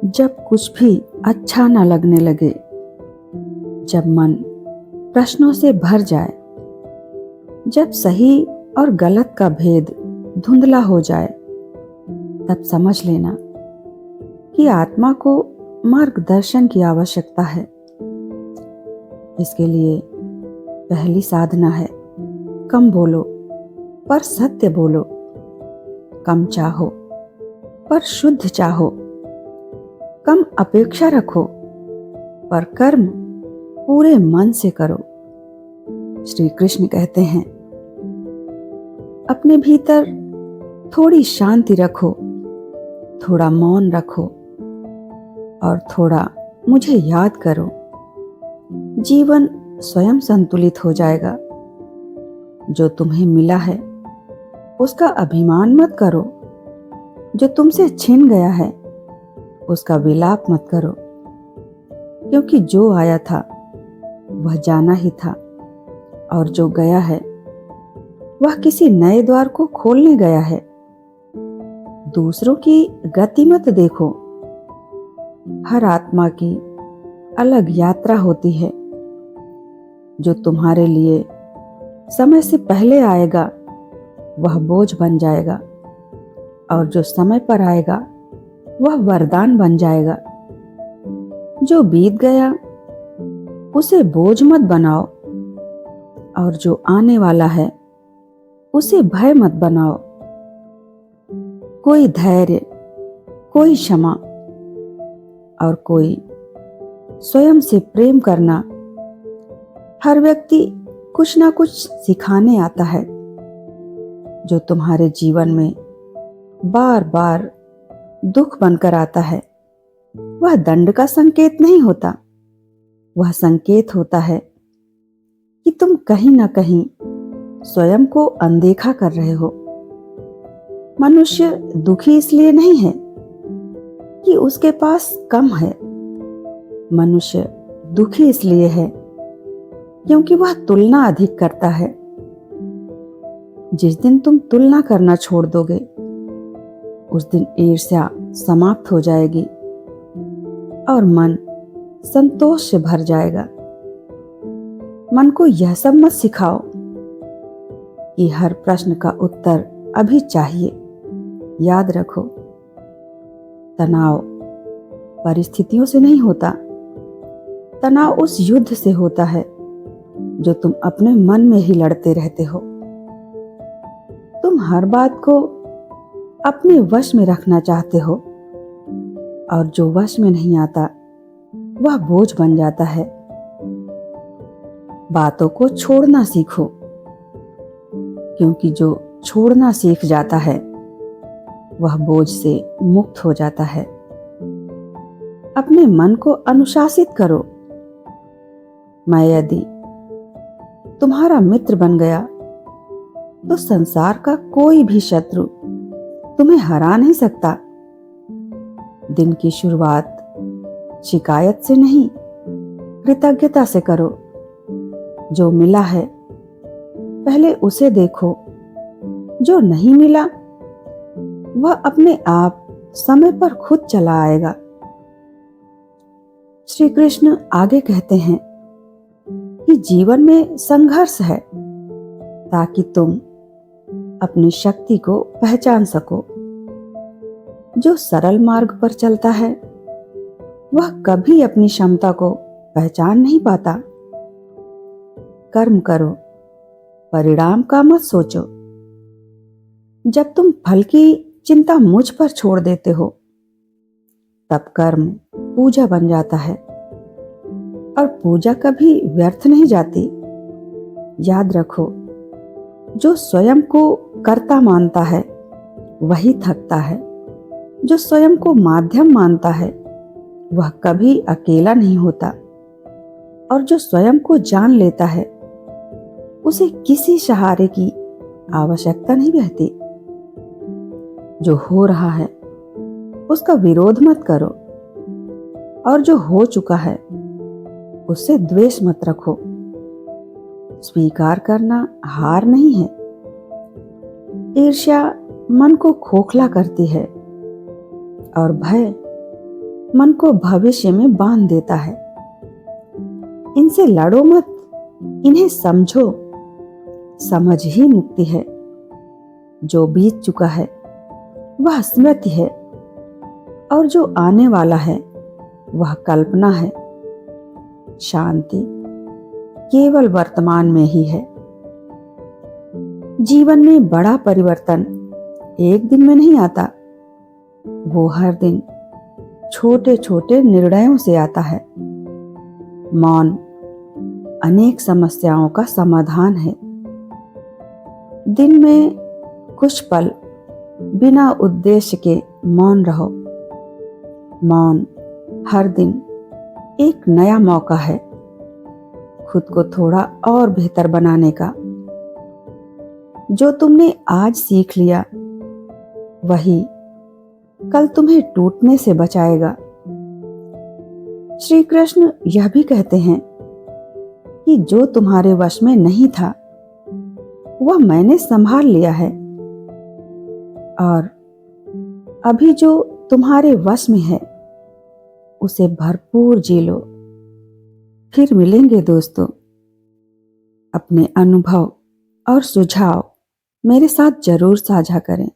जब कुछ भी अच्छा न लगने लगे, जब मन प्रश्नों से भर जाए, जब सही और गलत का भेद धुंधला हो जाए, तब समझ लेना कि आत्मा को मार्गदर्शन की आवश्यकता है। इसके लिए पहली साधना है, कम बोलो पर सत्य बोलो, कम चाहो पर शुद्ध चाहो, कम अपेक्षा रखो पर कर्म पूरे मन से करो। श्री कृष्ण कहते हैं, अपने भीतर थोड़ी शांति रखो, थोड़ा मौन रखो और थोड़ा मुझे याद करो। जीवन स्वयं संतुलित हो जाएगा। जो तुम्हें मिला है उसका अभिमान मत करो, जो तुमसे छिन गया है उसका विलाप मत करो, क्योंकि जो आया था वह जाना ही था और जो गया है वह किसी नए द्वार को खोलने गया है। दूसरों की गति मत देखो, हर आत्मा की अलग यात्रा होती है। जो तुम्हारे लिए समय से पहले आएगा वह बोझ बन जाएगा और जो समय पर आएगा वह वरदान बन जाएगा। जो बीत गया उसे बोझ मत बनाओ और जो आने वाला है उसे भय मत बनाओ। कोई धैर्य, कोई क्षमा और कोई स्वयं से प्रेम करना। हर व्यक्ति कुछ ना कुछ सिखाने आता है। जो तुम्हारे जीवन में बार बार दुख बनकर आता है वह दंड का संकेत नहीं होता, वह संकेत होता है कि तुम कहीं ना कहीं स्वयं को अनदेखा कर रहे हो। मनुष्य दुखी इसलिए नहीं है कि उसके पास कम है, मनुष्य दुखी इसलिए है क्योंकि वह तुलना अधिक करता है। जिस दिन तुम तुलना करना छोड़ दोगे उस दिन ईर्ष्या समाप्त हो जाएगी और मन संतोष से भर जाएगा। मन को यह सब मत सिखाओ कि हर प्रश्न का उत्तर अभी चाहिए। याद रखो, तनाव परिस्थितियों से नहीं होता, तनाव उस युद्ध से होता है जो तुम अपने मन में ही लड़ते रहते हो। तुम हर बात को अपने वश में रखना चाहते हो और जो वश में नहीं आता वह बोझ बन जाता है। बातों को छोड़ना सीखो, क्योंकि जो छोड़ना सीख जाता है वह बोझ से मुक्त हो जाता है। अपने मन को अनुशासित करो। मैं यदि तुम्हारा मित्र बन गया तो संसार का कोई भी शत्रु तुम्हें हरा नहीं सकता। दिन की शुरुआत शिकायत से नहीं, कृतज्ञता से करो। जो मिला है पहले उसे देखो, जो नहीं मिला वह अपने आप समय पर खुद चला आएगा। श्री कृष्ण आगे कहते हैं कि जीवन में संघर्ष है ताकि तुम अपनी शक्ति को पहचान सको। जो सरल मार्ग पर चलता है वह कभी अपनी क्षमता को पहचान नहीं पाता। कर्म करो, परिणाम का मत सोचो। जब तुम फल की चिंता मुझ पर छोड़ देते हो तब कर्म पूजा बन जाता है और पूजा कभी व्यर्थ नहीं जाती। याद रखो, जो स्वयं को कर्ता मानता है वही थकता है। जो स्वयं को माध्यम मानता है वह कभी अकेला नहीं होता और जो स्वयं को जान लेता है उसे किसी सहारे की आवश्यकता नहीं रहती। जो हो रहा है उसका विरोध मत करो और जो हो चुका है उससे द्वेष मत रखो। स्वीकार करना हार नहीं है। ईर्ष्या मन को खोखला करती है और भय मन को भविष्य में बांध देता है। इनसे लड़ो मत, इन्हें समझो। समझ ही मुक्ति है। जो बीत चुका है वह स्मृति है, और जो आने वाला है वह कल्पना है। शांति केवल वर्तमान में ही है। जीवन में बड़ा परिवर्तन एक दिन में नहीं आता, वो हर दिन छोटे छोटे निर्णयों से आता है। मौन अनेक समस्याओं का समाधान है। दिन में कुछ पल बिना उद्देश्य के मौन रहो। मौन हर दिन एक नया मौका है खुद को थोड़ा और बेहतर बनाने का। जो तुमने आज सीख लिया वही कल तुम्हें टूटने से बचाएगा। श्री कृष्ण यह भी कहते हैं कि जो तुम्हारे वश में नहीं था वह मैंने संभाल लिया है, और अभी जो तुम्हारे वश में है उसे भरपूर जी लो। फिर मिलेंगे दोस्तों। अपने अनुभव और सुझाव मेरे साथ जरूर साझा करें।